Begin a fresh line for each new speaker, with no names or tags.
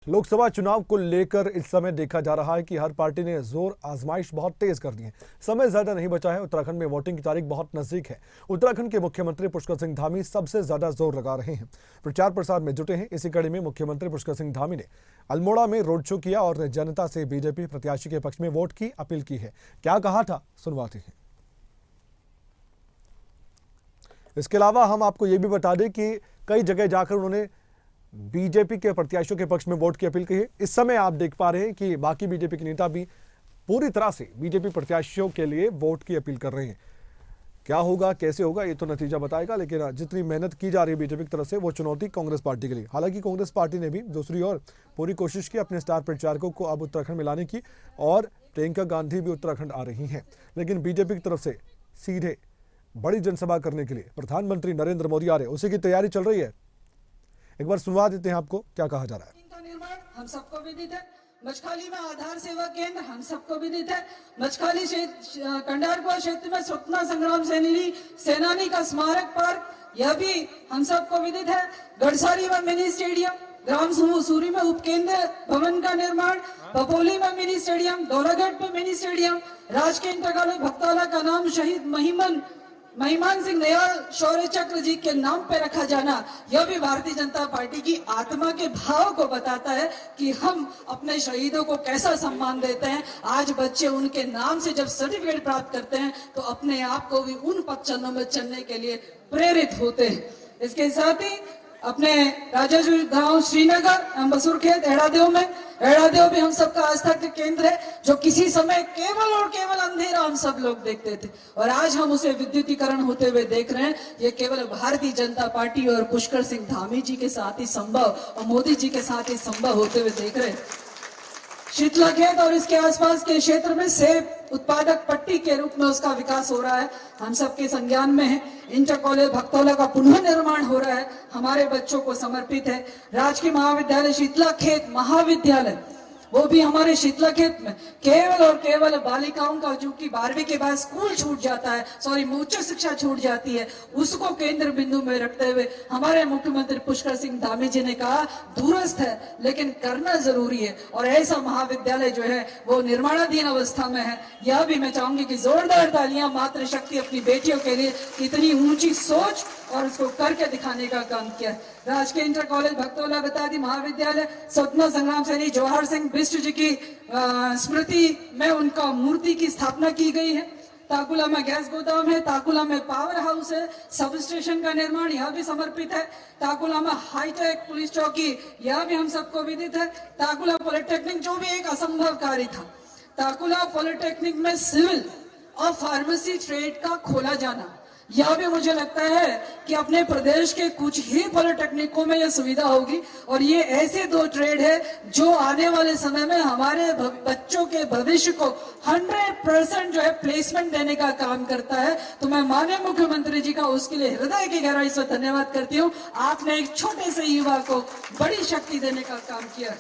लोकसभा चुनाव को लेकर इस समय देखा जा रहा है कि हर पार्टी ने जोर आजमाइश बहुत तेज कर दी है। समय ज्यादा नहीं बचा है। उत्तराखंड में वोटिंग की तारीख बहुत नजदीक है। उत्तराखंड के मुख्यमंत्री पुष्कर सिंह धामी सबसे ज्यादा जोर लगा रहे हैं, प्रचार प्रसार में जुटे हैं। इसी कड़ी में मुख्यमंत्री पुष्कर सिंह धामी ने अल्मोड़ा में रोड शो किया और जनता से बीजेपी प्रत्याशी के पक्ष में वोट की अपील की है। क्या कहा था, सुनवाते हैं। इसके अलावा हम आपको ये भी बता दें कि कई जगह जाकर उन्होंने बीजेपी के प्रत्याशियों के पक्ष में वोट की अपील की है। इस समय आप देख पा रहे हैं कि बाकी बीजेपी के नेता भी पूरी तरह से बीजेपी प्रत्याशियों के लिए वोट की अपील कर रहे हैं। क्या होगा, कैसे होगा, ये तो नतीजा बताएगा, लेकिन जितनी मेहनत की जा रही है बीजेपी की तरफ से वो चुनौती कांग्रेस पार्टी के लिए। हालांकि कांग्रेस पार्टी ने भी दूसरी ओर पूरी कोशिश की अपने स्टार प्रचारकों को अब उत्तराखंड में लाने की, और प्रियंका गांधी भी उत्तराखंड आ रही हैं। लेकिन बीजेपी की तरफ से सीधे बड़ी जनसभा करने के लिए प्रधानमंत्री नरेंद्र मोदी आ रहे, उसी की तैयारी चल रही है। एक बार सुनवा देते हैं आपको क्या कहा जा रहा है।
इनका निर्माण हम सबको विदित है। मछखाली में आधार सेवा केंद्र हम सबको विदित है। मछखाली कंडारपुर क्षेत्र में स्वतंत्रता संग्राम सेनानी का स्मारक पार्क, यह भी हम सबको विदित है। गढ़सारी में मिनी स्टेडियम, ग्राम समूह सूरी में उपकेंद्र भवन का निर्माण, बपोली में मिनी स्टेडियम, दौरागढ़ में मिनी स्टेडियम, राजकीय इंटर कॉलेज भक्तौला का नाम शहीद महिमान सिंह दयाल शौर्य चक्र जी के नाम पे रखा जाना, यह भी भारतीय जनता पार्टी की आत्मा के भाव को बताता है कि हम अपने शहीदों को कैसा सम्मान देते हैं। आज बच्चे उनके नाम से जब सर्टिफिकेट प्राप्त करते हैं तो अपने आप को भी उन पथ चिन्हों में चलने के लिए प्रेरित होते हैं। इसके साथ ही अपने राजाजू गांव श्रीनगर बसुरखेत एड़ादेव भी हम सबका आस्था का केंद्र है, जो किसी समय केवल और केवल अंधेरा हम सब लोग देखते थे और आज हम उसे विद्युतीकरण होते हुए देख रहे हैं। ये केवल भारतीय जनता पार्टी और पुष्कर सिंह धामी जी के साथ ही संभव और मोदी जी के साथ ही संभव होते हुए देख रहे हैं। शीतलाखेत और इसके आसपास के क्षेत्र में सेब उत्पादक पट्टी के रूप में उसका विकास हो रहा है, हम सबके संज्ञान में है। इंटर कॉलेज भक्तौला का पुनः निर्माण हो रहा है, हमारे बच्चों को समर्पित है। राजकीय महाविद्यालय शीतलाखेत महाविद्यालय, वो भी हमारे शीतलाखेत में केवल और केवल बालिकाओं का जो कि 12वीं के बाद स्कूल छूट जाता है, उच्च शिक्षा छूट जाती है, उसको केंद्र बिंदु में रखते हुए हमारे मुख्यमंत्री पुष्कर सिंह धामी जी ने कहा दूरस्थ है लेकिन करना जरूरी है, और ऐसा महाविद्यालय जो है वो निर्माणाधीन अवस्था में है। यह भी मैं चाहूंगी कि जोरदार तालियां मातृशक्ति अपनी बेटियों के लिए कितनी ऊंची सोच और उसको करके दिखाने का काम किया। राजकीय इंटर कॉलेज भक्तौला बता दी महाविद्यालय, स्वतंत्रता संग्राम सेनानी जवाहर सिंह बिष्ट जी की स्मृति में उनका मूर्ति की स्थापना की गई है। ताकुला में गैस गोदाम है, ताकुला में पावर हाउस है, सब स्टेशन का निर्माण यह भी समर्पित है। ताकुला में हाईटेक पुलिस चौकी, यह भी हम सबको विदित है। ताकुला पॉलिटेक्निक जो भी एक असंभव कार्य था, ताकुला पॉलिटेक्निक में सिविल और फार्मेसी ट्रेड का खोला जाना, यह भी मुझे लगता है कि अपने प्रदेश के कुछ ही पॉलिटेक्निकों में यह सुविधा होगी, और ये ऐसे दो ट्रेड है जो आने वाले समय में हमारे बच्चों के भविष्य को 100% जो है प्लेसमेंट देने का काम करता है। तो मैं माननीय मुख्यमंत्री जी का उसके लिए हृदय की गहराई से धन्यवाद करती हूँ। आपने एक छोटे से युवा को बड़ी शक्ति देने का काम किया।